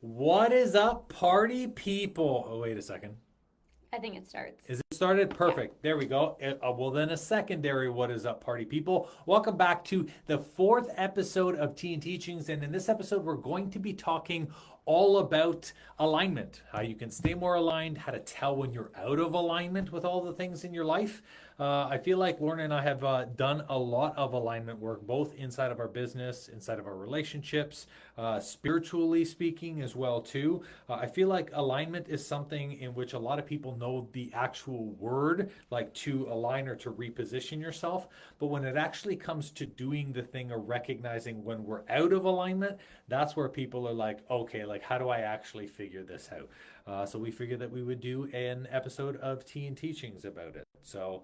What is up, party people? Oh, wait a second. I think it starts. Is it started? Yeah. Perfect. There we go. Well, then a secondary what is up, party people? Welcome back to the fourth episode of Teen Teachings. And in this episode, we're going to be talking all about alignment, how you can stay more aligned, how to tell when you're out of alignment with all the things in your life. I feel like Lorna and I have done a lot of alignment work, both inside of our business, inside of our relationships, spiritually speaking as well too. I feel like alignment is something in which a lot of people know the actual word, like to align or to reposition yourself. But when it actually comes to doing the thing or recognizing when we're out of alignment, that's where people are like, okay, like how do I actually figure this out? So we figured that we would do an episode of Teen Teachings about it. So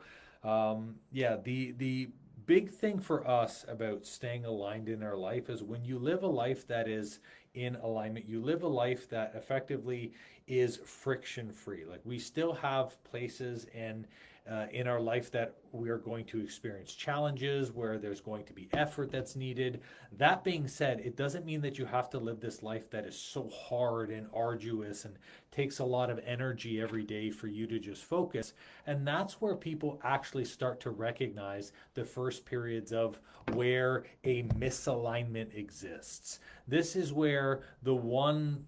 yeah, the big thing for us about staying aligned in our life is when you live a life that is in alignment, you live a life that effectively is friction free. Like we still have places in our life that we are going to experience challenges where there's going to be effort that's needed. That being said, it doesn't mean that you have to live this life that is so hard and arduous and takes a lot of energy every day for you to just focus. And that's where people actually start to recognize the first periods of where a misalignment exists. This is where the one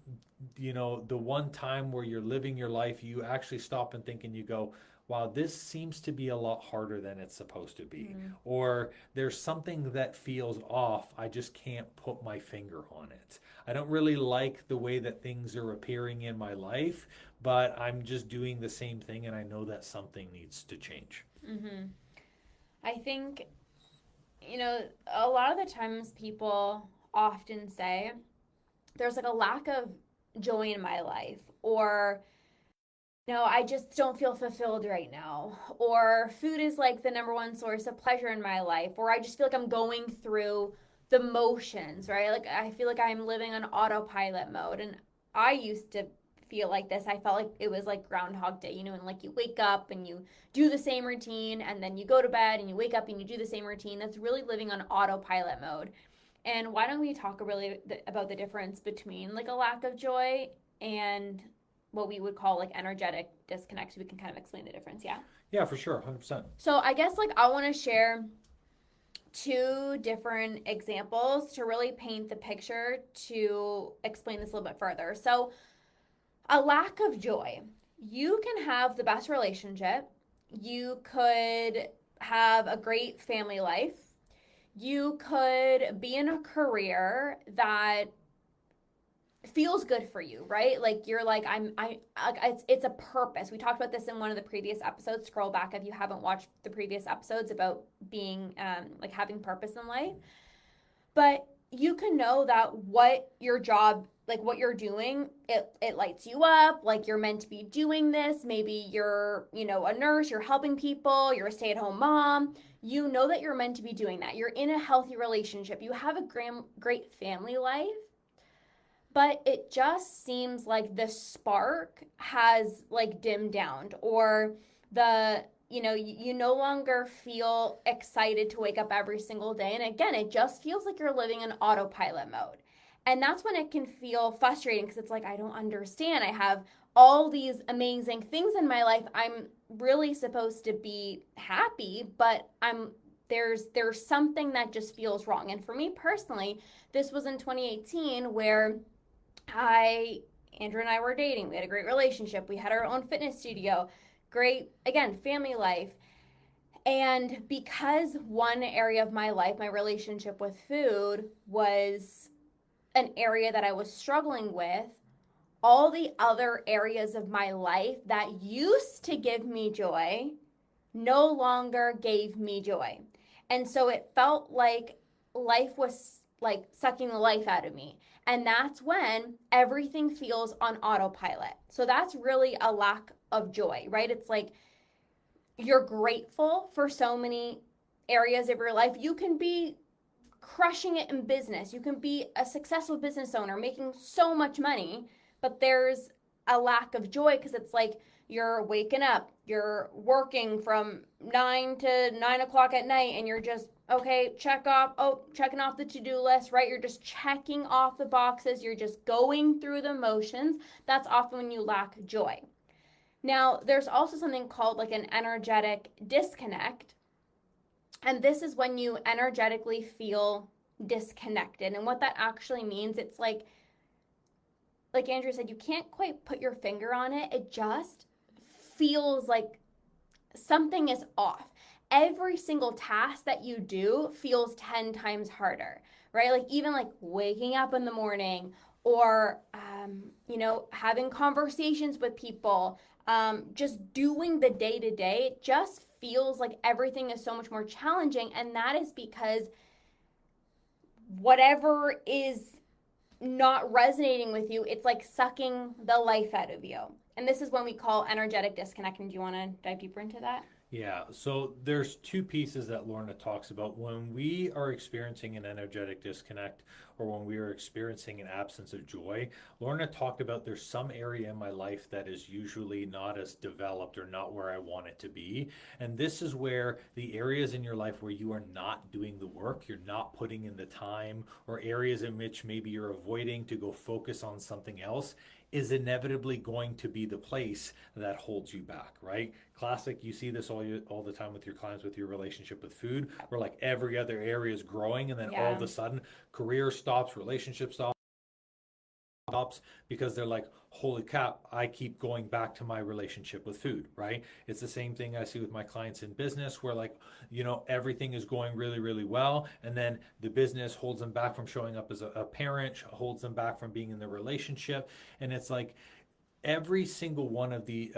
time where you're living your life, you actually stop and think and you go, wow, this seems to be a lot harder than it's supposed to be. Mm. Or there's something that feels off. I just can't put my finger on it. I don't really like the way that things are appearing in my life, but I'm just doing the same thing and I know that something needs to change. Mm-hmm. I think, a lot of the times people often say there's like a lack of joy in my life, or, I just don't feel fulfilled right now, or food is like the number one source of pleasure in my life, or I just feel like I'm going through the motions, right? Like I feel like I'm living on autopilot mode. And I used to feel like this. I felt like it was like Groundhog Day, and like you wake up and you do the same routine, and then you go to bed and you wake up and you do the same routine. That's really living on autopilot mode. And why don't we talk really about the difference between like a lack of joy and what we would call like energetic disconnect, so we can kind of explain the difference. Yeah. Yeah, for sure. 100%. So I guess like I want to share two different examples to really paint the picture to explain this a little bit further. So a lack of joy. You can have the best relationship. You could have a great family life. You could be in a career that feels good for you, right? Like you're like it's a purpose. We talked about this in one of the previous episodes. Scroll back if you haven't watched the previous episodes about being like having purpose in life. But you can know that what your job, like what you're doing, it lights you up, like you're meant to be doing this. Maybe you're, a nurse, you're helping people, you're a stay-at-home mom. You know that you're meant to be doing that. You're in a healthy relationship. You have a great family life, but it just seems like the spark has like dimmed down, or you no longer feel excited to wake up every single day. And again, it just feels like you're living in autopilot mode. And that's when it can feel frustrating, because it's like, I don't understand. I have all these amazing things in my life. I'm really supposed to be happy, but there's something that just feels wrong. And for me personally, this was in 2018 where Andrew and I were dating. We had a great relationship. We had our own fitness studio. Great, again, family life. And because one area of my life, my relationship with food, was an area that I was struggling with, all the other areas of my life that used to give me joy no longer gave me joy. And so it felt like life was like sucking the life out of me. And that's when everything feels on autopilot. So that's really a lack of joy, right? It's like you're grateful for so many areas of your life. You can be crushing it in business. You can be a successful business owner making so much money, but there's a lack of joy because it's like you're waking up, you're working from 9 to 9 o'clock at night, and you're just Okay, checking off the to-do list, right? You're just checking off the boxes. You're just going through the motions. That's often when you lack joy. Now, there's also something called like an energetic disconnect. And this is when you energetically feel disconnected. And what that actually means, it's like Andrew said, you can't quite put your finger on it. It just feels like something is off. Every single task that you do feels 10 times harder, right? Like even like waking up in the morning or, having conversations with people, just doing the day to day, it just feels like everything is so much more challenging. And that is because whatever is not resonating with you, it's like sucking the life out of you. And this is when we call energetic disconnect. And do you want to dive deeper into that? Yeah, so there's two pieces that Lorna talks about. When we are experiencing an energetic disconnect or when we are experiencing an absence of joy, Lorna talked about there's some area in my life that is usually not as developed or not where I want it to be. And this is where the areas in your life where you are not doing the work, you're not putting in the time, or areas in which maybe you're avoiding to go focus on something else is inevitably going to be the place that holds you back, right? Classic, you see this all the time with your clients with your relationship with food, where like every other area is growing and then all Yeah. of a sudden career stops, relationship stops because they're like, holy crap, I keep going back to my relationship with food, right? It's the same thing I see with my clients in business where like, everything is going really, really well. And then the business holds them back from showing up as a parent, holds them back from being in the relationship. And it's like, every single one of the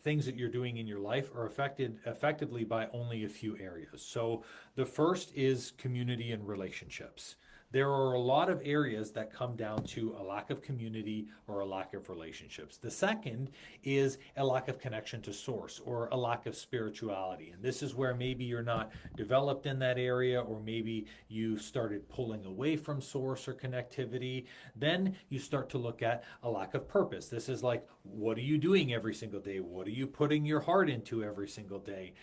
things that you're doing in your life are affected effectively by only a few areas. So the first is community and relationships. There are a lot of areas that come down to a lack of community or a lack of relationships. The second is a lack of connection to source or a lack of spirituality. And this is where maybe you're not developed in that area, or maybe you started pulling away from source or connectivity. Then you start to look at a lack of purpose. This is like, what are you doing every single day? What are you putting your heart into every single day?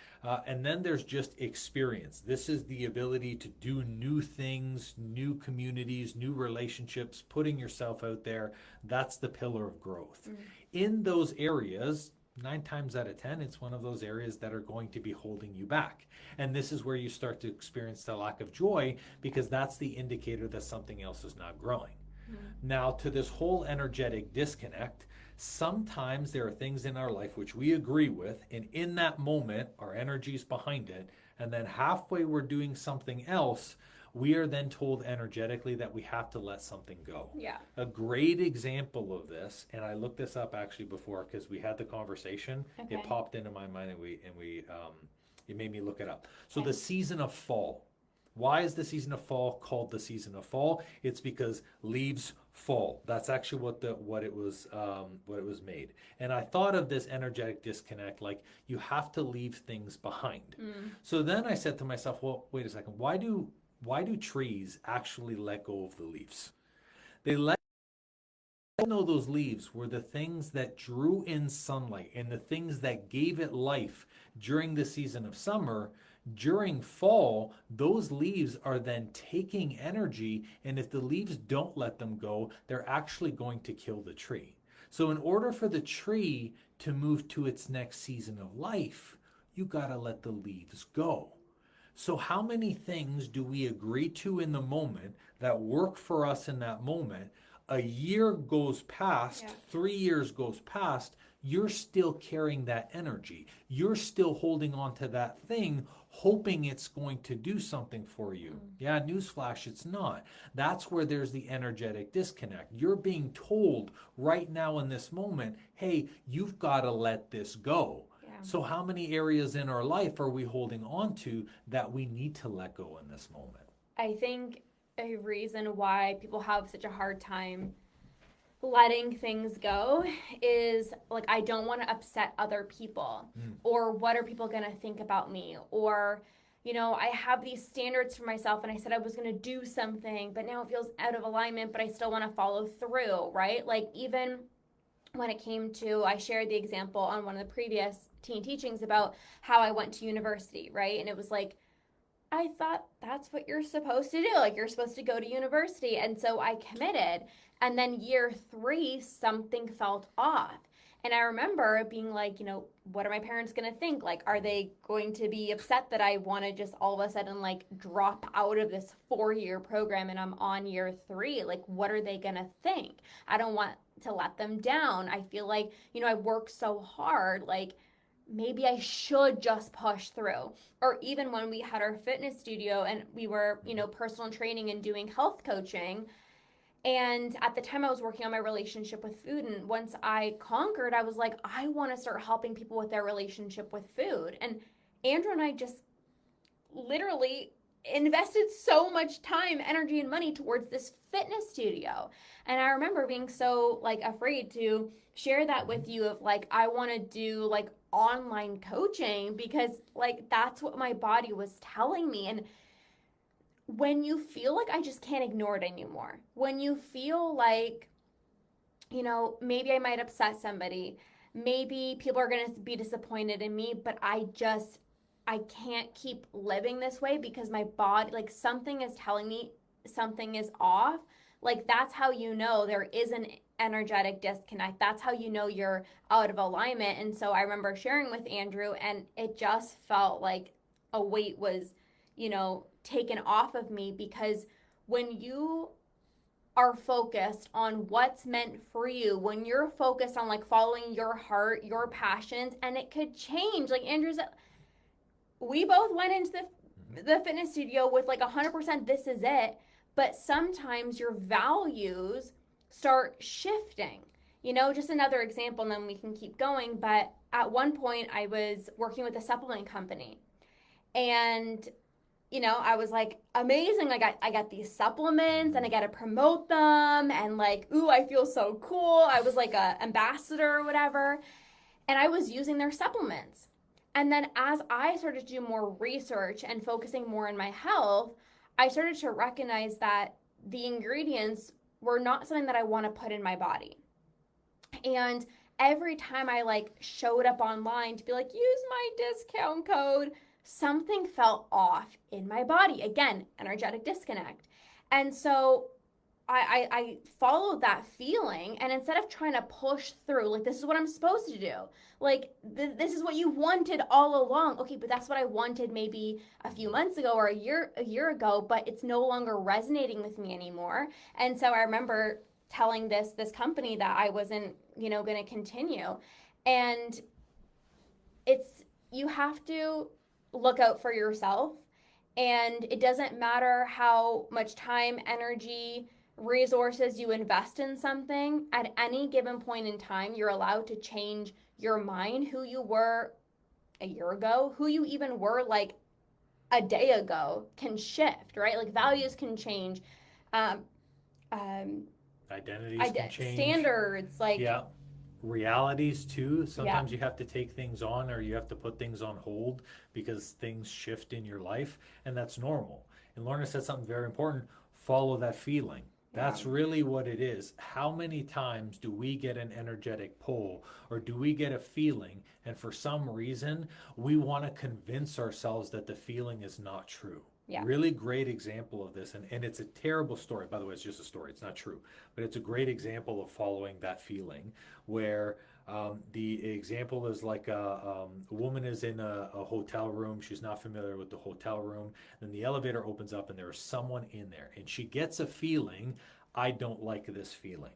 And then there's just experience. This is the ability to do new things, new communities, new relationships, putting yourself out there. That's the pillar of growth. Mm-hmm. In those areas, 9 times out of 10, it's one of those areas that are going to be holding you back. And this is where you start to experience the lack of joy, because that's the indicator that something else is not growing. Mm-hmm. Now, to this whole energetic disconnect, sometimes there are things in our life which we agree with, and in that moment, our energy is behind it. And then halfway we're doing something else, we are then told energetically that we have to let something go. Yeah. A great example of this, and I looked this up actually before because we had the conversation. Okay. It popped into my mind, and it made me look it up. So okay. The season of fall. Why is the season of fall called the season of fall? It's because leaves fall. That's actually what it was made. And I thought of this energetic disconnect, like you have to leave things behind. Mm. So then I said to myself, well, wait a second. Why do trees actually let go of the leaves? They let know those leaves were the things that drew in sunlight and the things that gave it life during the season of summer. During fall, those leaves are then taking energy, and if the leaves don't let them go, they're actually going to kill the tree. So in order for the tree to move to its next season of life, you got to let the leaves go. So how many things do we agree to in the moment that work for us in that moment? A year goes past, 3 years goes past, you're still carrying that energy. You're still holding on to that thing, hoping it's going to do something for you. Yeah, newsflash, it's not. That's where there's the energetic disconnect. You're being told right now in this moment, hey, you've got to let this go. So how many areas in our life are we holding on to that we need to let go in this moment? I think a reason why people have such a hard time letting things go is like, I don't want to upset other people, or what are people going to think about me, or I have these standards for myself and I said I was going to do something, but now it feels out of alignment, but I still want to follow through, right? Like even when it came to, I shared the example on one of the previous teen teachings about how I went to university, right? And it was like, I thought that's what you're supposed to do. Like, you're supposed to go to university. And so I committed. And then year 3, something felt off. And I remember being like, what are my parents going to think? Like, are they going to be upset that I want to just all of a sudden like drop out of this 4-year program and I'm on year 3? Like, what are they going to think? I don't want to let them down. I feel like, I work so hard. Like, maybe I should just push through. Or even when we had our fitness studio and we were, personal training and doing health coaching. And at the time I was working on my relationship with food. And once I conquered, I was like, I want to start helping people with their relationship with food. And Andrew and I just literally invested so much time, energy, and money towards this fitness studio. And I remember being so like afraid to share that with you of like, I want to do like online coaching because like that's what my body was telling me. And when you feel like I just can't ignore it anymore, when you feel like, maybe I might upset somebody, maybe people are going to be disappointed in me, but I can't keep living this way because my body, like something is telling me something is off. Like that's how there is an energetic disconnect. That's how you're out of alignment. And so I remember sharing with Andrew and it just felt like a weight was, taken off of me because when you are focused on what's meant for you, when you're focused on like following your heart, your passions, and it could change. Like Andrew's, we both went into the fitness studio with like 100% this is it, but sometimes your values start shifting. Just another example and then we can keep going, but at one point I was working with a supplement company and I was like, amazing. I got these supplements and I got to promote them. And like, ooh, I feel so cool. I was like a ambassador or whatever. And I was using their supplements. And then as I started to do more research and focusing more on my health, I started to recognize that the ingredients were not something that I want to put in my body. And every time I like showed up online to be like, use my discount code, something felt off in my body. Again, energetic disconnect. And so I followed that feeling. And instead of trying to push through, like, this is what I'm supposed to do. Like, this is what you wanted all along. Okay, but that's what I wanted maybe a few months ago or a year ago, but it's no longer resonating with me anymore. And so I remember telling this company that I wasn't, going to continue. And you have to look out for yourself, and it doesn't matter how much time, energy, resources you invest in something. At any given point in time, you're allowed to change your mind. Who you were a year ago, who you even were like a day ago can shift, right? Like values can change, Identities can change, standards, like realities too. Sometimes you have to take things on or you have to put things on hold because things shift in your life, and that's normal. And Lorna said something very important: follow that feeling. That's really what it is. How many times do we get an energetic pull or do we get a feeling, and for some reason we want to convince ourselves that the feeling is not true? Really great example of this, and it's a terrible story. By the way, it's just a story. It's not true. But it's a great example of following that feeling where the example is like a woman is in a hotel room. She's not familiar with the hotel room. Then the elevator opens up and there is someone in there. And she gets a feeling, I don't like this feeling.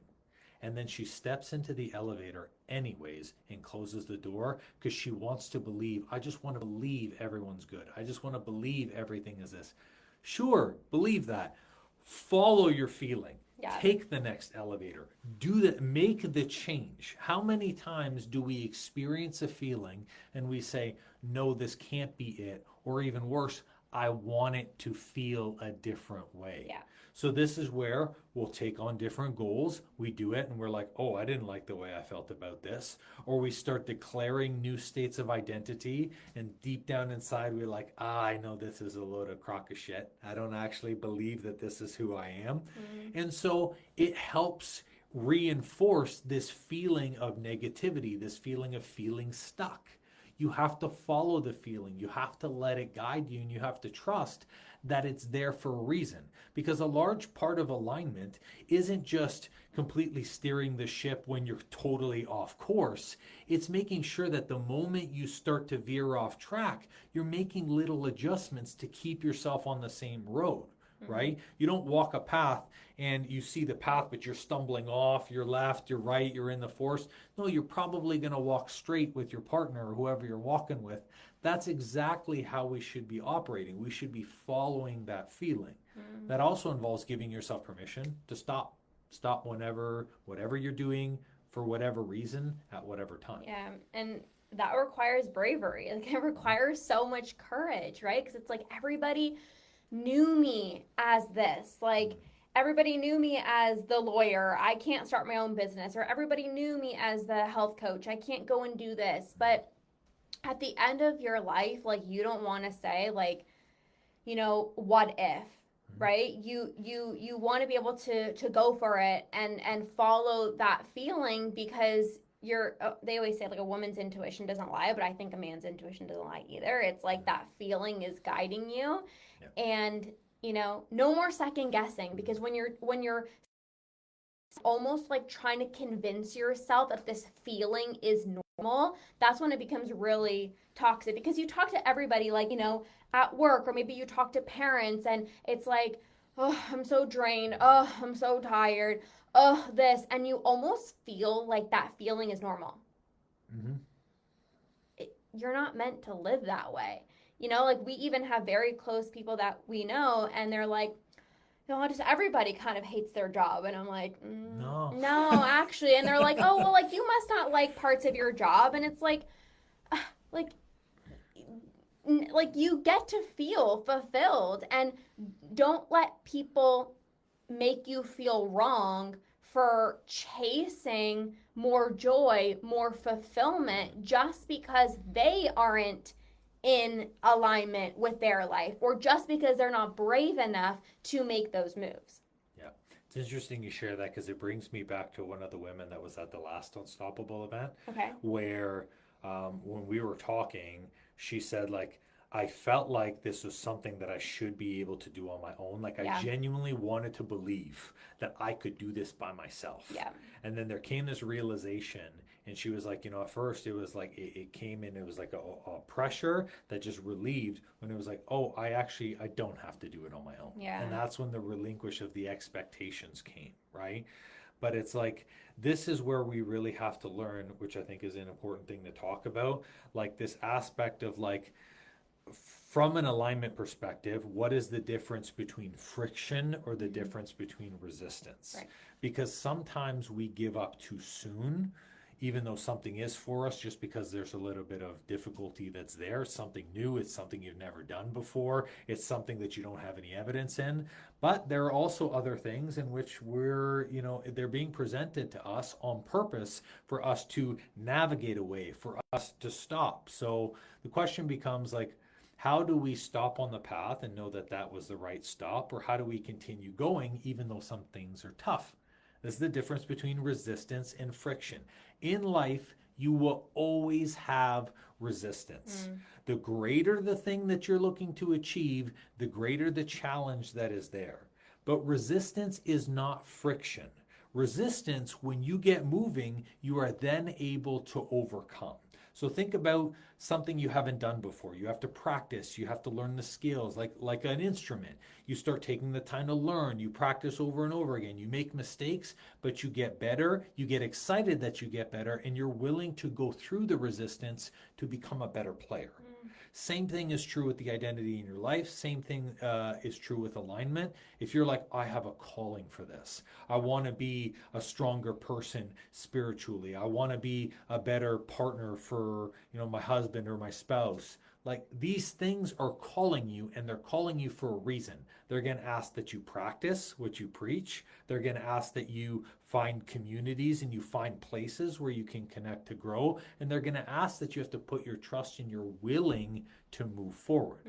And then she steps into the elevator anyways and closes the door because she wants to believe, I just want to believe everyone's good. I just want to believe everything is this. Sure, believe that. Follow your feeling. Take the next elevator. Do that. Make the change. How many times do we experience a feeling and we say, no, this can't be it? Or even worse, I want it to feel a different way. So this is where we'll take on different goals. We do it and we're like, oh, I didn't like the way I felt about this. Or we start declaring new states of identity, and deep down inside we're like, I know this is a load of crock of shit. I don't actually believe that this is who I am. And so it helps reinforce this feeling of negativity, this feeling of feeling stuck. you have to follow the feeling. You have to let it guide you, and you have to trust that it's there for a reason. Because a large part of alignment isn't just completely steering the ship when you're totally off course. It's making sure that the moment you start to veer off track, you're making little adjustments to keep yourself on the same road. Right? You don't walk a path and you see the path, but you're stumbling off, you're left, you're right, you're in the forest. No, you're probably going to walk straight with your partner or whoever you're walking with. That's exactly how we should be operating. We should be following that feeling. That also involves giving yourself permission to stop. Stop whatever you're doing, for whatever reason, at whatever time. Yeah, and that requires bravery. Like, it requires so much courage, right? Because it's like everybody knew me as this. Like, everybody knew me as the lawyer. I can't start my own business. Or everybody knew me as the health coach. I can't go and do this. But at the end of your life, like, you don't want to say, like, what if, right? You want to be able to go for it and follow that feeling, because they always say, like, a woman's intuition doesn't lie, but I think a man's intuition doesn't lie either. It's like that feeling is guiding you. Yeah. And no more second guessing, because when you're almost like trying to convince yourself that this feeling is normal, that's when it becomes really toxic. Because you talk to everybody, like, at work, or maybe you talk to parents, and it's like, oh, I'm so drained, oh, I'm so tired, oh, this, and you almost feel like that feeling is normal. You're not meant to live that way. Like, we even have very close people that we know, and they're like, just everybody kind of hates their job. And I'm like, no, actually. And they're like, oh, well, like, you must not like parts of your job. And it's like you get to feel fulfilled, and don't let people make you feel wrong for chasing more joy, more fulfillment, just because they aren't in alignment with their life, or just because they're not brave enough to make those moves. Yeah. It's interesting you share that, because it brings me back to one of the women that was at the last Unstoppable event. Okay. Where when we were talking, she said, like, I felt like this was something that I should be able to do on my own. Like, I genuinely wanted to believe that I could do this by myself. Yeah. And then there came this realization, and she was like, at first it was like, it came in, it was like a pressure that just relieved, when it was like, oh, I don't have to do it on my own. Yeah. And that's when the relinquish of the expectations came, right? But it's like, this is where we really have to learn, which I think is an important thing to talk about, like this aspect of, like, from an alignment perspective, what is the difference between friction or the difference between resistance? Right. Because sometimes we give up too soon, even though something is for us, just because there's a little bit of difficulty that's there. Something new, it's something you've never done before, it's something that you don't have any evidence in. But there are also other things in which they're being presented to us on purpose for us to navigate away, for us to stop. So the question becomes, like, how do we stop on the path and know that that was the right stop? Or how do we continue going even though some things are tough? This is the difference between resistance and friction. In life, you will always have resistance. The greater the thing that you're looking to achieve, the greater the challenge that is there. But resistance is not friction. Resistance, when you get moving, you are then able to overcome. So think about something you haven't done before. You have to practice. You have to learn the skills, like an instrument. You start taking the time to learn. You practice over and over again. You make mistakes, but you get better. You get excited that you get better, and you're willing to go through the resistance to become a better player. Same thing is true with the identity in your life. Same thing is true with alignment. If you're like, I have a calling for this. I want to be a stronger person spiritually. I want to be a better partner for, my husband or my spouse. Like, these things are calling you, and they're calling you for a reason. They're going to ask that you practice what you preach. They're going to ask that you find communities and you find places where you can connect to grow. And they're going to ask that you have to put your trust and you're willing to move forward.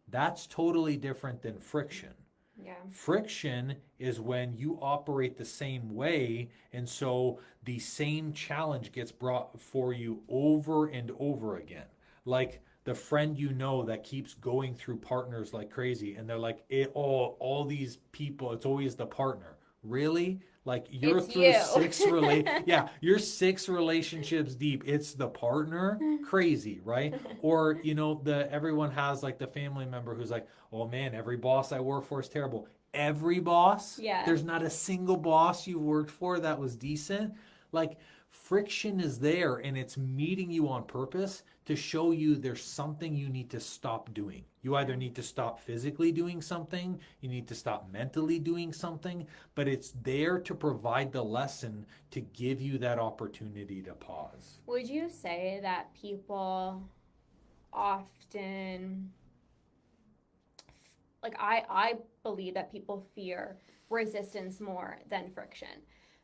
That's totally different than friction. Yeah. Friction is when you operate the same way, and so the same challenge gets brought for you over and over again. like the friend you know that keeps going through partners like crazy, and they're like, all these people, it's always the partner. Really? Like you're It's through you. yeah, you're 6 relationships deep. It's the partner. Crazy, right? Or, the everyone has like the family member who's like, oh man, every boss I work for is terrible. Every boss? Yeah. There's not a single boss you've worked for that was decent. Like friction is there, and it's meeting you on purpose to show you there's something you need to stop doing. You either need to stop physically doing something, you need to stop mentally doing something, but it's there to provide the lesson to give you that opportunity to pause. Would you say that people often, like I believe that people fear resistance more than friction.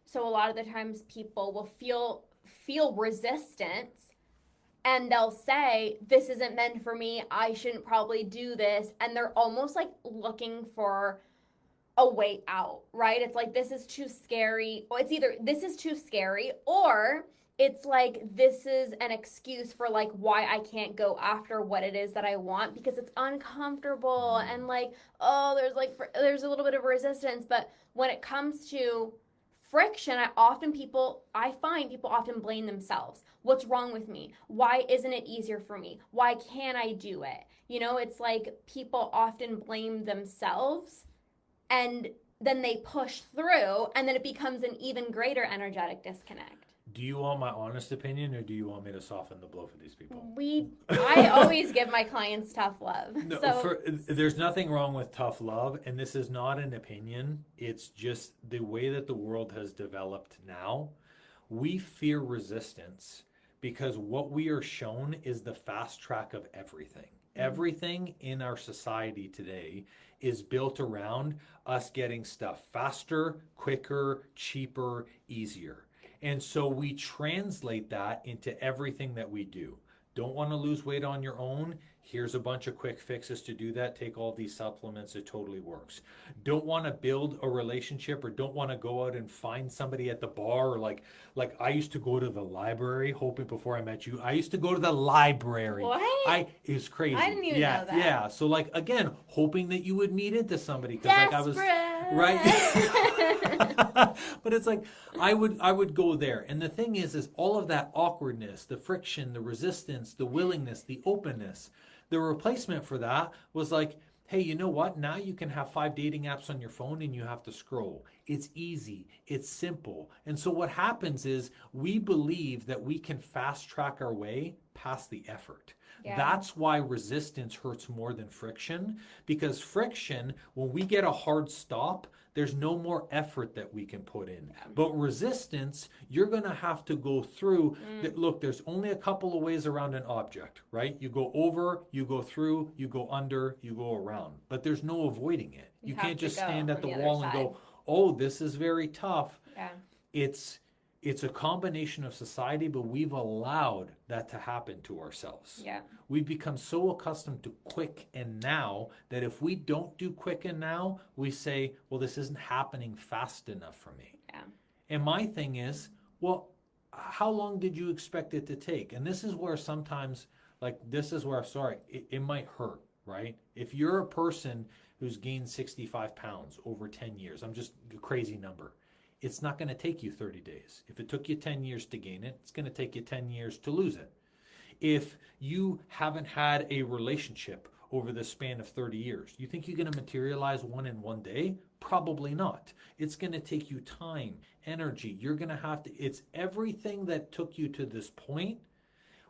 So a lot of the times people will feel resistance, and they'll say, this isn't meant for me, I shouldn't probably do this, and they're almost like looking for a way out, right? It's like, this is too scary. Or it's either this is too scary, or it's like this is an excuse for like why I can't go after what it is that I want because it's uncomfortable, and like, oh, there's a little bit of resistance. But when it comes to friction, I find people often blame themselves. What's wrong with me? Why isn't it easier for me? Why can't I do it? It's like people often blame themselves, and then they push through, and then it becomes an even greater energetic disconnect. Do you want my honest opinion, or do you want me to soften the blow for these people? I always give my clients tough love. No, there's nothing wrong with tough love, and this is not an opinion. It's just the way that the world has developed now. We fear resistance because what we are shown is the fast track of everything. Mm-hmm. Everything in our society today is built around us getting stuff faster, quicker, cheaper, easier. And so we translate that into everything that we do. Don't want to lose weight on your own? Here's a bunch of quick fixes to do that. Take all these supplements. It totally works. Don't want to build a relationship, or don't want to go out and find somebody at the bar, or like I used to go to the library, hoping before I met you. I used to go to the library. What? It was crazy. I didn't even know that. Yeah. So like, again, hoping that you would meet into somebody. Desperate. Like I was, right? But it's like, I would go there. And the thing is all of that awkwardness, the friction, the resistance, the willingness, the openness, the replacement for that was like, hey, you know what? Now you can have 5 dating apps on your phone and you have to scroll. It's easy. It's simple. And so what happens is we believe that we can fast track our way past the effort. Yeah. That's why resistance hurts more than friction, because friction, when we get a hard stop, there's no more effort that we can put in. Yeah. But resistance, you're going to have to go through. Look, there's only a couple of ways around an object, right? You go over, you go through, you go under, you go around. But there's no avoiding it. You can't just stand at the wall and go, oh, this is very tough. Yeah. It's a combination of society, but we've allowed that to happen to ourselves. Yeah. We've become so accustomed to quick and now that if we don't do quick and now, we say, well, this isn't happening fast enough for me. Yeah. And my thing is, well, how long did you expect it to take? And this is where sometimes, it might hurt, right? If you're a person who's gained 65 pounds over 10 years, I'm just a crazy number. It's not going to take you 30 days. If it took you 10 years to gain it, it's going to take you 10 years to lose it. If you haven't had a relationship over the span of 30 years, you think you're going to materialize one in one day? Probably not. It's going to take you time, energy. You're going to have to, it's everything that took you to this point,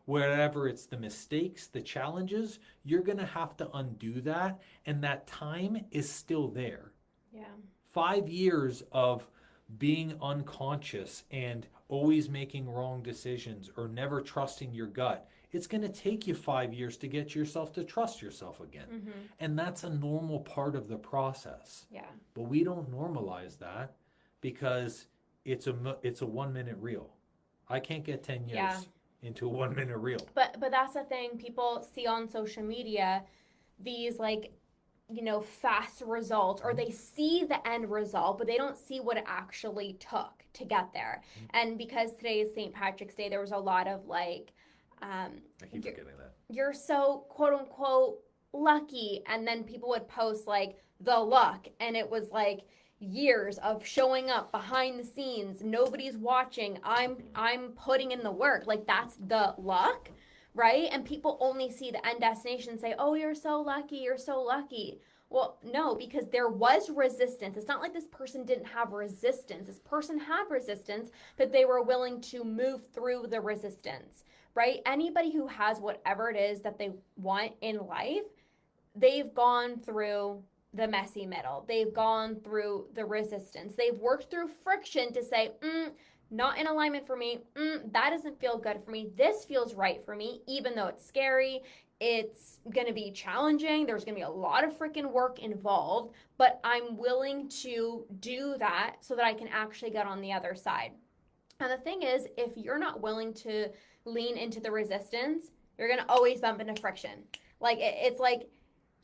wherever it's the mistakes, the challenges, you're going to have to undo that. And that time is still there. Yeah. 5 years of being unconscious and always making wrong decisions or never trusting your gut, it's going to take you 5 years to get yourself to trust yourself again. Mm-hmm. And that's a normal part of the process. Yeah. But we don't normalize that because it's a 1 minute reel. I can't get 10 years into a 1 minute reel. But that's the thing, people see on social media these fast results, or they see the end result, but they don't see what it actually took to get there. Mm-hmm. And because today is St. Patrick's Day, there was a lot of I keep forgetting that. You're so quote unquote lucky, and then people would post like the luck, and it was like years of showing up behind the scenes, nobody's watching, I'm putting in the work, like that's the luck, right? And people only see the end destination and say, oh, you're so lucky, you're so lucky. Well, no, because there was resistance. It's not like this person didn't have resistance. This person had resistance, but they were willing to move through the resistance, right? Anybody who has whatever it is that they want in life, they've gone through the messy middle. They've gone through the resistance. They've worked through friction to say, not in alignment for me. That doesn't feel good for me. This feels right for me, even though it's scary. It's going to be challenging. There's going to be a lot of freaking work involved, but I'm willing to do that so that I can actually get on the other side. And the thing is, if you're not willing to lean into the resistance, you're going to always bump into friction. Like, it's like,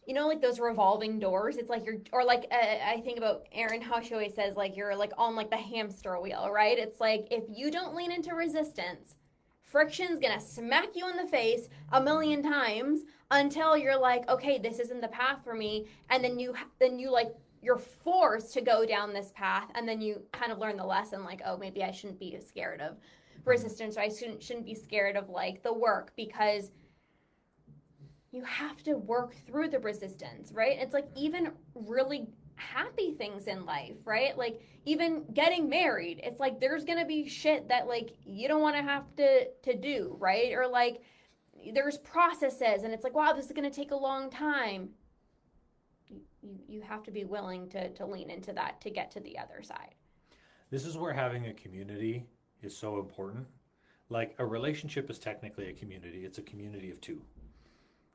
you know, like those revolving doors. It's like you're, or like I think about Erin, how she always says, like, you're like on like the hamster wheel, right? It's like if you don't lean into resistance, friction's gonna smack you in the face a million times until you're like, okay, this isn't the path for me. And then you like, you're forced to go down this path, and then you kind of learn the lesson, like, oh, maybe I shouldn't be scared of resistance, or I shouldn't be scared of like the work, because you have to work through the resistance, right? It's like even really happy things in life, right? Like even getting married, it's like there's gonna be shit that like you don't want to have to do, right? Or like there's processes, and it's like, wow, this is gonna take a long time. You have to be willing to lean into that to get to the other side. This is where having a community is so important. Like a relationship is technically a community. It's a community of two.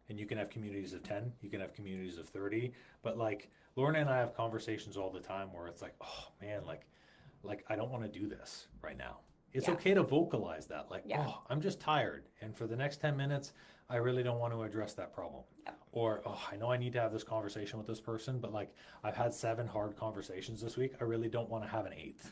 And you can have communities of 10, you can have communities of 30, but like Lorna and I have conversations all the time where it's like, oh man, like I don't want to do this right now. It's okay to vocalize that, like, oh, I'm just tired, and for the next 10 minutes I really don't want to address that problem. Or, oh, I know I need to have this conversation with this person, but like I've had 7 hard conversations this week, I really don't want to have an 8th.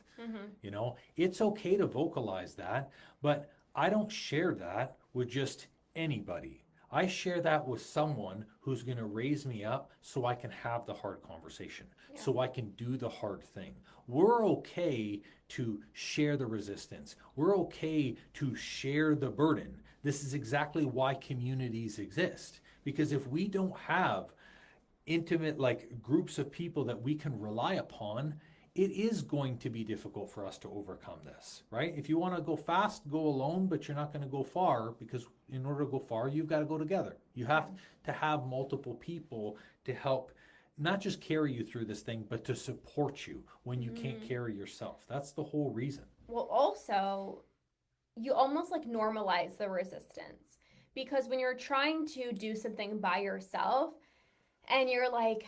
You know, it's okay to vocalize that, but I don't share that with just anybody. I share that with someone who's going to raise me up so I can have the hard conversation, so I can do the hard thing. We're okay to share the resistance. We're okay to share the burden. This is exactly why communities exist. Because if we don't have intimate like groups of people that we can rely upon, it is going to be difficult for us to overcome this, right? If you want to go fast, go alone, but you're not going to go far, because in order to go far, you've got to go together. You have to have multiple people to help not just carry you through this thing, but to support you when you can't carry yourself. That's the whole reason. Well, also, you almost like normalize the resistance, because when you're trying to do something by yourself and you're like,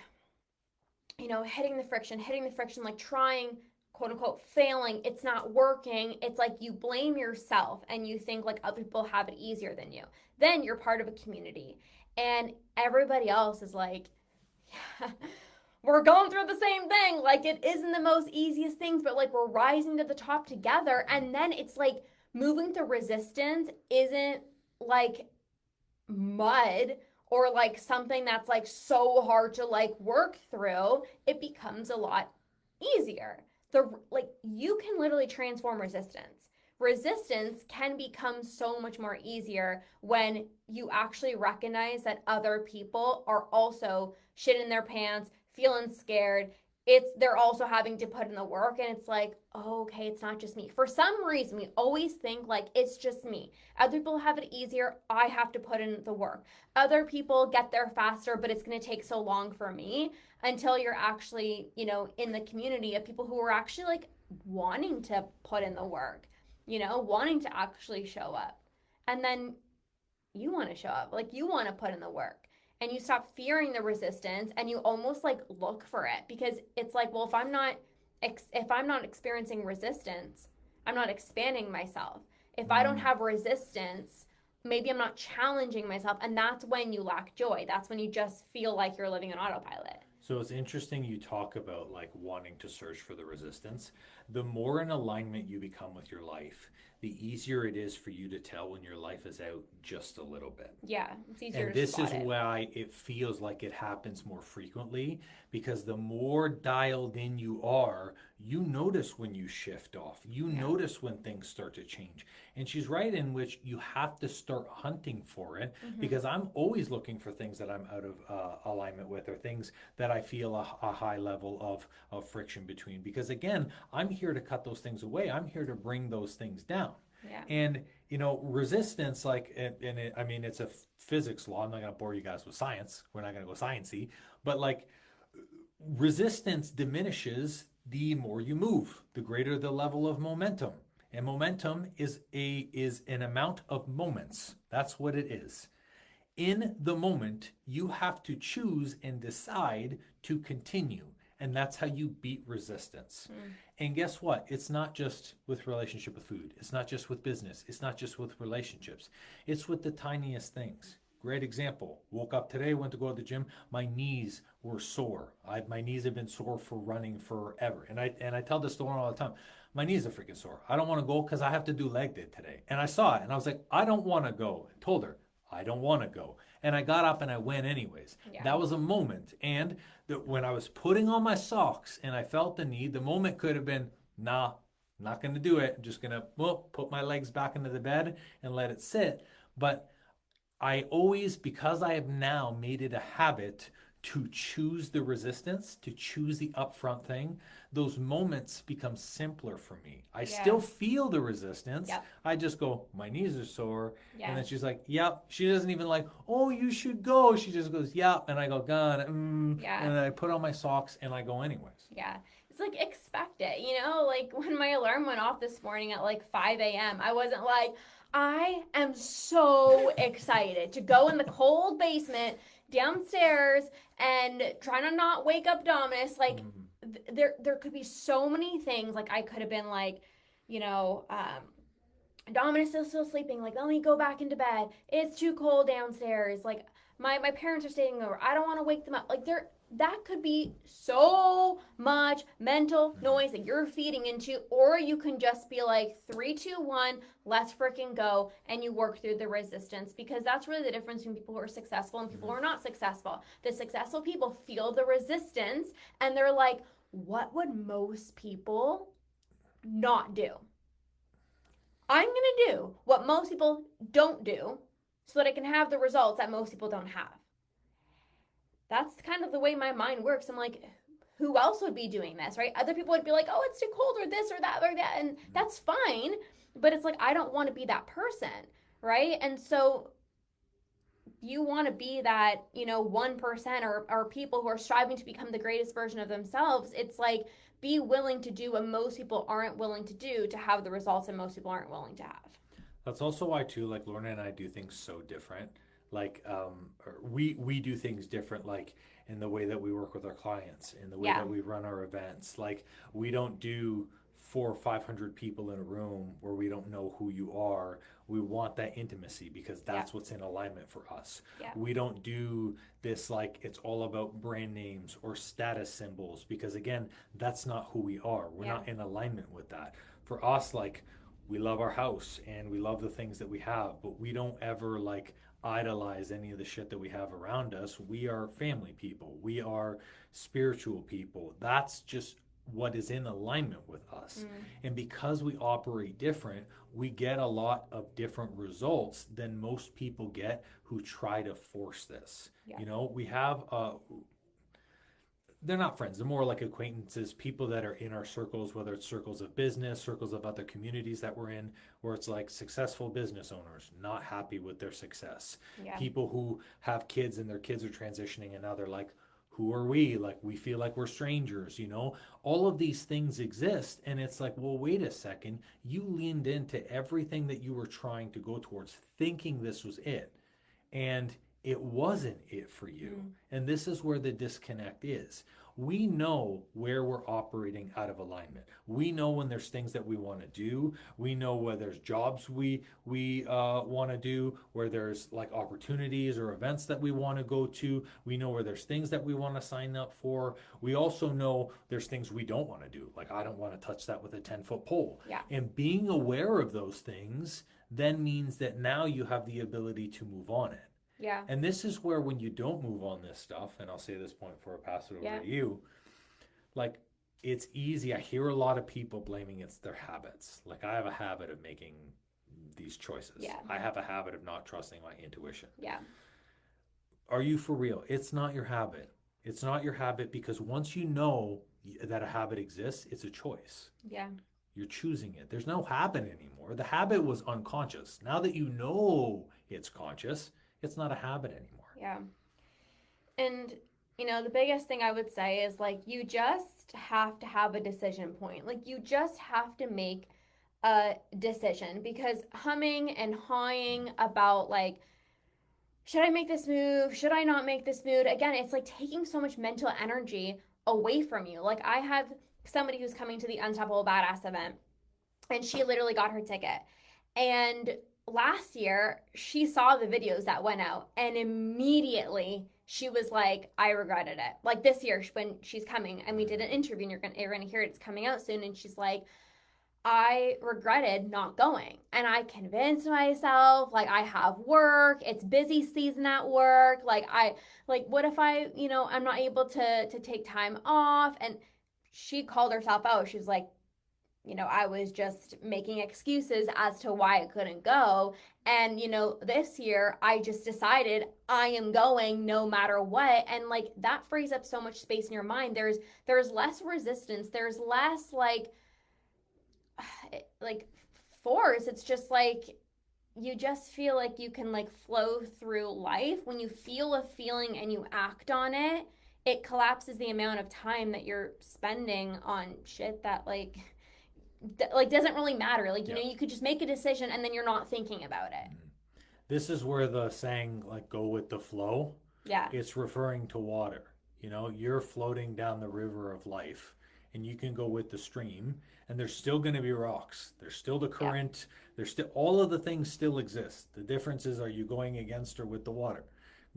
you know, hitting the friction, like trying, quote unquote, failing, it's not working. It's like you blame yourself and you think like other people have it easier than you. Then you're part of a community and everybody else is like, yeah, we're going through the same thing. Like it isn't the most easiest things, but like we're rising to the top together. And then it's like moving through resistance isn't like mud or like something that's like so hard to like work through. It becomes a lot easier. Like you can literally transform resistance. Resistance can become so much more easier when you actually recognize that other people are also shit in their pants, feeling scared. They're also having to put in the work, and it's like, oh, okay, it's not just me. For some reason, we always think like it's just me. Other people have it easier. I have to put in the work. Other people get there faster, but it's going to take so long for me, until you're actually, you know, in the community of people who are actually like wanting to put in the work, you know, wanting to actually show up. And then you want to show up, like you want to put in the work. And you stop fearing the resistance and you almost like look for it, because it's like, well, if I'm not experiencing resistance, I'm not expanding myself. If I don't have resistance, maybe I'm not challenging myself, and that's when you lack joy. That's when you just feel like you're living on autopilot. So it's interesting you talk about like wanting to search for the resistance. The more in alignment you become with your life, the easier it is for you to tell when your life is out just a little bit. Yeah, it's easier And to this is spot it. why it feels like it happens more frequently because the more dialed in you are, you notice when you shift off. You Yeah. notice when things start to change. And she's right in which you have to start hunting for it because I'm always looking for things that I'm out of alignment with or things that I feel a high level of friction between. Because again, I'm here to cut those things away, I'm here to bring those things down. Yeah. And resistance, like, and it, I mean, it's a physics law. I'm not going to bore you guys with science. We're not going to go sciencey, but like, resistance diminishes the more you move, the greater the level of momentum. And momentum is an amount of moments. That's what it is. In the moment, you have to choose and decide to continue. And that's how you beat resistance. And guess what? It's not just with relationship with food. It's not just with business. It's not just with relationships. It's with the tiniest things. Great example. Woke up today, went to go to the gym. My knees were sore. My knees have been sore for running forever. And I tell this to Lorna all the time. My knees are freaking sore. I don't want to go because I have to do leg day today. And I saw it and I was like, I don't want to go. I told her, I don't want to go. And I got up and I went anyways. Yeah. That was a moment. And when I was putting on my socks and I felt the need, the moment could have been, nah, I'm not going to do it. I'm just going to put my legs back into the bed and let it sit. But I always, because I have now made it a habit to choose the resistance, to choose the upfront thing, those moments become simpler for me. I still feel the resistance. Yep. I just go, my knees are sore. Yeah. And then she's like, yep. She doesn't even like, oh, you should go. She just goes, yep. And I go, gone. Yeah. And then I put on my socks and I go anyways. Yeah. It's like expect it, like when my alarm went off this morning at like 5 a.m., I wasn't like, I am so excited to go in the cold basement downstairs and try to not wake up Dominus. Like there could be so many things. Like I could have been like, Dominus is still sleeping. Like, let me go back into bed. It's too cold downstairs. Like my parents are staying over. I don't want to wake them up. Like that could be so much mental noise that you're feeding into, or you can just be like 3, 2, 1, let's freaking go, and you work through the resistance, because that's really the difference between people who are successful and people who are not successful. The successful people feel the resistance and they're like, what would most people not do? I'm gonna do what most people don't do so that I can have the results that most people don't have. That's kind of the way my mind works. I'm like, who else would be doing this, right? Other people would be like, oh, it's too cold or this or that, and that's fine. But it's like, I don't want to be that person, right? And so you want to be that, 1% or people who are striving to become the greatest version of themselves. It's like, be willing to do what most people aren't willing to do to have the results that most people aren't willing to have. That's also why too, like Lorna and I do things so different. Like we do things different, like in the way that we work with our clients, in the way that we run our events. Like we don't do 400 or 500 people in a room where we don't know who you are. We want that intimacy because that's what's in alignment for us. We don't do this like it's all about brand names or status symbols, because again, that's not who we are. We're not in alignment with that. For us, like, we love our house and we love the things that we have, but we don't ever like idolize any of the shit that we have around us. We are family people. We are spiritual people. That's just what is in alignment with us. And because we operate different, we get a lot of different results than most people get who try to force this. We have they're not friends, they're more like acquaintances, people that are in our circles, whether it's circles of business, circles of other communities that we're in, where it's like successful business owners not happy with their success, people who have kids and their kids are transitioning, and now they're like, who are we? Like, we feel like we're strangers, all of these things exist. And it's like, well, wait a second, you leaned into everything that you were trying to go towards thinking this was it, and it wasn't it for you. And this is where the disconnect is. we know where we're operating out of alignment. We know when there's things that we want to do. We know where there's jobs we want to do, where there's like opportunities or events that we want to go to. We know where there's things that we want to sign up for. We also know there's things we don't want to do. Like I don't want to touch that with a 10-foot pole. Yeah. And being aware of those things then means that now you have the ability to move on it. Yeah. And this is where when you don't move on this stuff, and I'll say this point before I pass it over to you, like it's easy. I hear a lot of people blaming it's their habits. Like I have a habit of making these choices. Yeah. I have a habit of not trusting my intuition. Yeah. Are you for real? It's not your habit. It's not your habit because once you know that a habit exists, it's a choice. Yeah. You're choosing it. There's no habit anymore. The habit was unconscious. Now that you know it's conscious, it's not a habit anymore. Yeah. And, you know, the biggest thing I would say is like, you just have to have a decision point. Like, you just have to make a decision because humming and hawing about like, should I make this move? Should I not make this move? Again, it's like taking so much mental energy away from you. Like, I have somebody who's coming to the Unstoppable Badass event and she literally got her ticket. And last year she saw the videos that went out and immediately she was like, I regretted it. Like this year when she's coming and we did an interview and you're gonna hear it, it's coming out soon, and she's like, I regretted not going. And I convinced myself, like, I have work, it's busy season at work, like what if I, you know, I'm not able to take time off. And she called herself out. She's like, you know, I was just making excuses as to why I couldn't go. And, you know, this year I just decided I am going no matter what. And like that frees up so much space in your mind. There's less resistance. There's less like force. It's just like you just feel like you can like flow through life. When you feel a feeling and you act on it, it collapses the amount of time that you're spending on shit that like doesn't really matter. Like, you know, you could just make a decision and then you're not thinking about it. This is where the saying like go with the flow. Yeah. It's referring to water. You know, you're floating down the river of life and you can go with the stream and there's still going to be rocks. There's still the current. There's still all of the things still exist. The difference is, are you going against or with the water?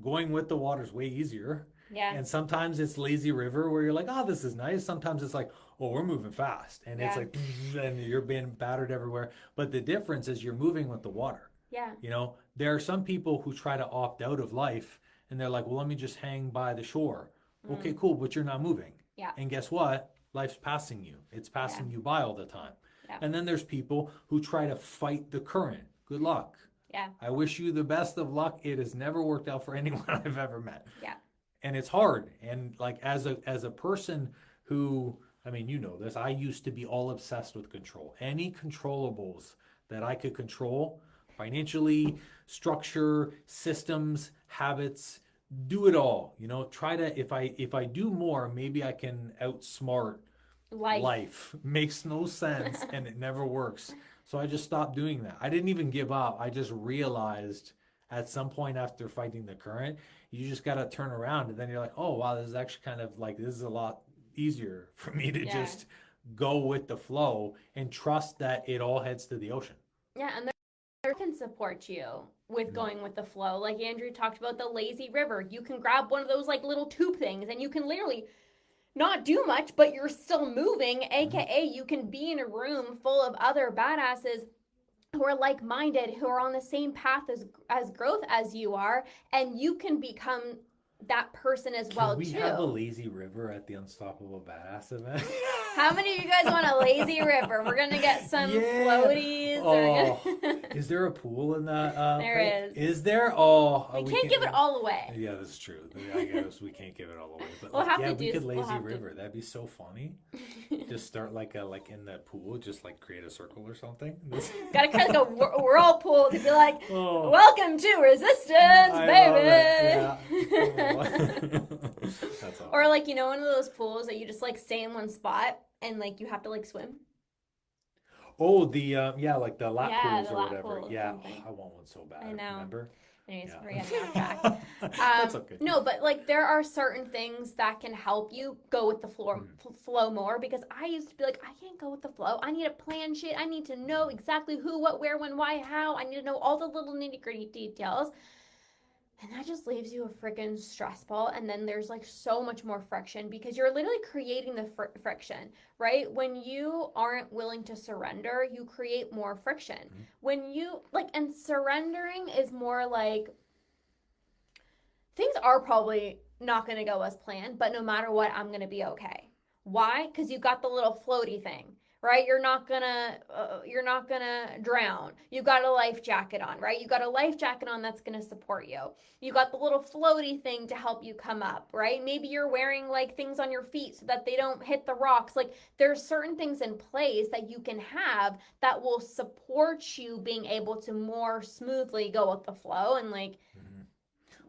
Going with the water is way easier. Yeah. And sometimes it's lazy river where you're like, oh, this is nice. Sometimes it's like, oh, we're moving fast. And it's like, and you're being battered everywhere. But the difference is you're moving with the water. Yeah. You know, there are some people who try to opt out of life and they're like, well, let me just hang by the shore. Okay, cool. But you're not moving. Yeah. And guess what? Life's passing you. It's passing you by all the time. Yeah. And then there's people who try to fight the current. Good luck. Yeah. I wish you the best of luck. It has never worked out for anyone I've ever met. Yeah. And it's hard. And like as a person who, I mean, you know this, I used to be all obsessed with control. Any controllables that I could control, financially, structure, systems, habits, do it all. You know, try to, if I do more, maybe I can outsmart life. Makes no sense and it never works. So I just stopped doing that. I didn't even give up. I just realized at some point after fighting the current, you just got to turn around and then you're like, oh, wow, this is actually kind of like, this is a lot easier for me to just go with the flow and trust that it all heads to the ocean. Yeah. And there can support you with going with the flow. Like Andrew talked about the lazy river. You can grab one of those like little tube things and you can literally not do much, but you're still moving. AKA you can be in a room full of other badasses who are like-minded, who are on the same path as growth as you are, and you can become that person as well, too. Can we have a lazy river at the Unstoppable Badass event? How many of you guys want a lazy river? We're going to get some floaties. Is there a pool in that? There is. Is there? Oh. We can't give it all away. Yeah, that's true. I guess we can't give it all away. But we'll have to we could lazy we'll river. That'd be so funny. Just start like in that pool, just like create a circle or something. Gotta create like a whirlpool to be like, welcome to resistance, baby. That's awesome. Or like, you know, one of those pools that you just like stay in one spot and like you have to like swim. Oh, the like the lap pools or lap whatever. pool Yeah, something. I want one so bad. I know. Remember? Anyways, Yeah. we're getting off track. That's okay. No, but like there are certain things that can help you go with the flow more, because I used to be like, I can't go with the flow. I need to plan shit. I need to know exactly who, what, where, when, why, how. I need to know all the little nitty gritty details. And that just leaves you a freaking stress ball. And then there's like so much more friction, because you're literally creating the friction, right? When you aren't willing to surrender, you create more friction. When you like, and surrendering is more like things are probably not going to go as planned, but no matter what, I'm going to be okay. Why? Because you got the little floaty thing, right? You're not gonna drown. You got a life jacket on, right? You got a life jacket on that's gonna support you. You got the little floaty thing to help you come up, right? Maybe you're wearing like things on your feet so that they don't hit the rocks. Like there's certain things in place that you can have that will support you being able to more smoothly go with the flow. And like,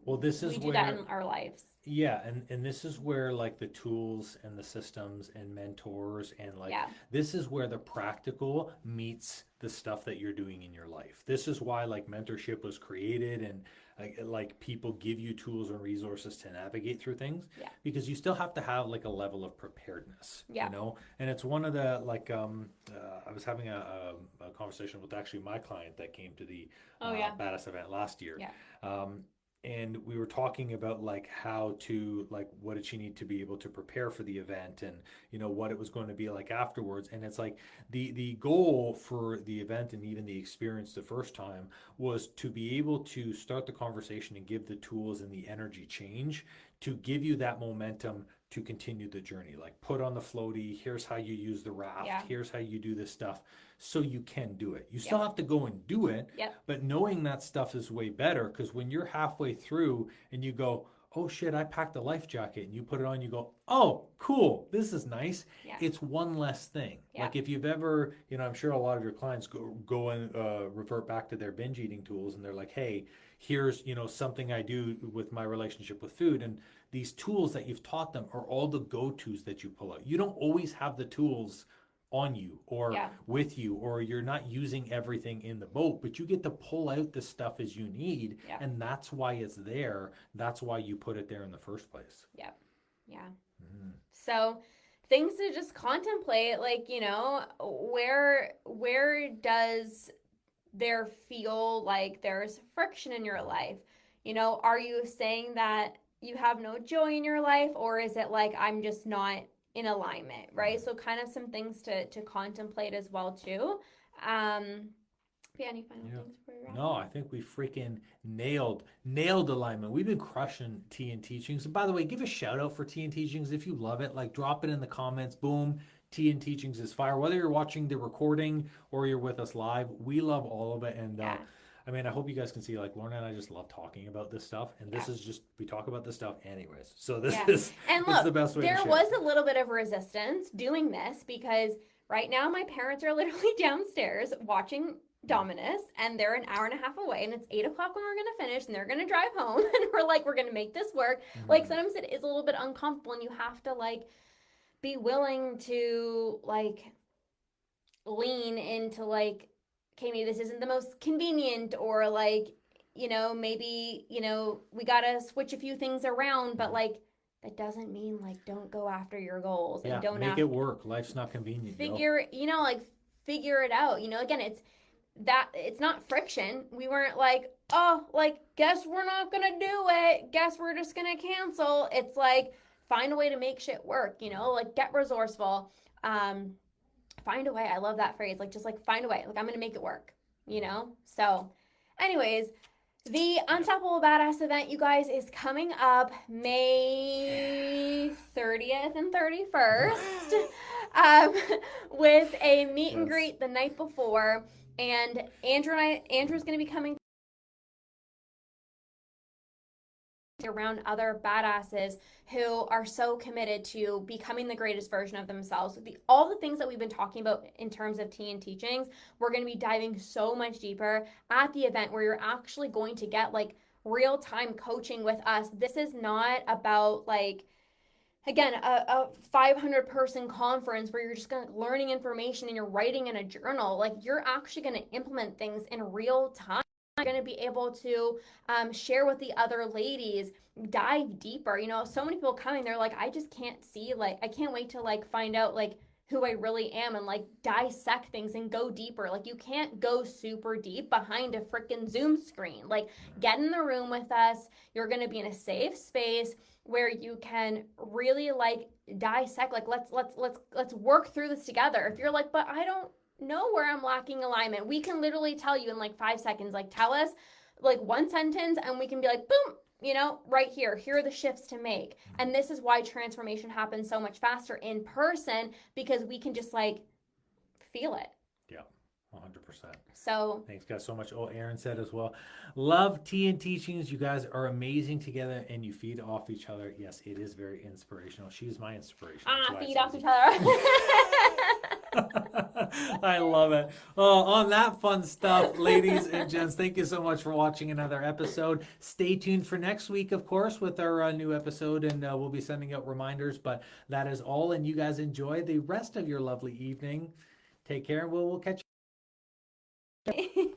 well, this is we do where that in our lives. yeah, and this is where like the tools and the systems and mentors and like this is where the practical meets the stuff that you're doing in your life. This is why like mentorship was created, and like people give you tools and resources to navigate through things, because you still have to have like a level of preparedness, you know. And it's one of the like I was having a conversation with actually my client that came to the Badass event last year. And we were talking about like how to like what did she need to be able to prepare for the event, and you know what it was going to be like afterwards. And it's like the goal for the event and even the experience the first time was to be able to start the conversation and give the tools and the energy change to give you that momentum to continue the journey. Like put on the floaty, here's how you use the raft, here's how you do this stuff, so you can do it. You still have to go and do it, but knowing that stuff is way better, because when you're halfway through and you go, oh shit, I packed a life jacket, and you put it on, you go, oh, cool, this is nice. It's one less thing. Like if you've ever, you know, I'm sure a lot of your clients go and revert back to their binge eating tools, and they're like, hey, here's, you know, something I do with my relationship with food. And these tools that you've taught them are all the go-tos that you pull out. You don't always have the tools on you or with you, or you're not using everything in the boat, but you get to pull out the stuff as you need, and that's why it's there. That's why you put it there in the first place. So things to just contemplate, like, you know, where does there feel like there's friction in your life? You know, are you saying that you have no joy in your life, or is it like I'm just not in alignment, right? So kind of some things to contemplate as well too. Any final things before we wrap? No, I think we freaking nailed alignment. We've been crushing Tea and Teachings. And by the way, give a shout out for Tea and Teachings if you love it. Like drop it in the comments. Boom. Tea and Teachings is fire. Whether you're watching the recording or you're with us live, we love all of it. And I mean, I hope you guys can see, like, Lorna and I just love talking about this stuff. And this is just, we talk about this stuff anyways. So this is, and look, the best way to share. There was a little bit of resistance doing this, because right now my parents are literally downstairs watching Dominus, and they're an hour and a half away, and it's 8 o'clock when we're going to finish, and they're going to drive home. And we're like, we're going to make this work. Like, sometimes it is a little bit uncomfortable, and you have to, like, be willing to, like, lean into, like, okay, maybe this isn't the most convenient, or like, you know, maybe, you know, we got to switch a few things around, but like, that doesn't mean like, don't go after your goals and don't make it work. Life's not convenient. Figure it out. You know, again, it's not friction. We weren't like, oh, like, guess we're not going to do it. Guess we're just going to cancel. It's like, find a way to make shit work, you know, like get resourceful. Find a way. I love that phrase. Like, just like find a way. Like, I'm going to make it work, you know? So anyways, the Unstoppable Badass event, you guys, is coming up May 30th and 31st with a meet and greet the night before. And Andrew's going to be coming around other badasses who are so committed to becoming the greatest version of themselves. All the things that we've been talking about in terms of Tea and Teachings, we're going to be diving so much deeper at the event, where you're actually going to get like real-time coaching with us. This is not about like, again, a 500-person conference where you're just learning information and you're writing in a journal. Like, you're actually going to implement things in real time. going to be able to share with the other ladies, dive deeper. You know, so many people coming, they're like, I just can't see, like, I can't wait to like find out like who I really am and like dissect things and go deeper. Like, you can't go super deep behind a freaking Zoom screen. Like, get in the room with us. You're going to be in a safe space where you can really like dissect, like let's work through this together. If you're like, but I don't know where I'm lacking alignment, we can literally tell you in like 5 seconds. Like, tell us like one sentence and we can be like, boom, you know, right here are the shifts to make. And this is why transformation happens so much faster in person, because we can just like feel it. Yeah, 100%. So thanks guys so much. Oh, Aaron said as well, love tea and teachings. You guys are amazing together and you feed off each other. Yes, it is very inspirational. She's my inspiration. Feed off each other. I love it. On that fun stuff, ladies and gents, thank you so much for watching another episode. Stay tuned for next week, of course, with our new episode, and we'll be sending out reminders. But that is all, and you guys enjoy the rest of your lovely evening. Take care, and we'll catch you.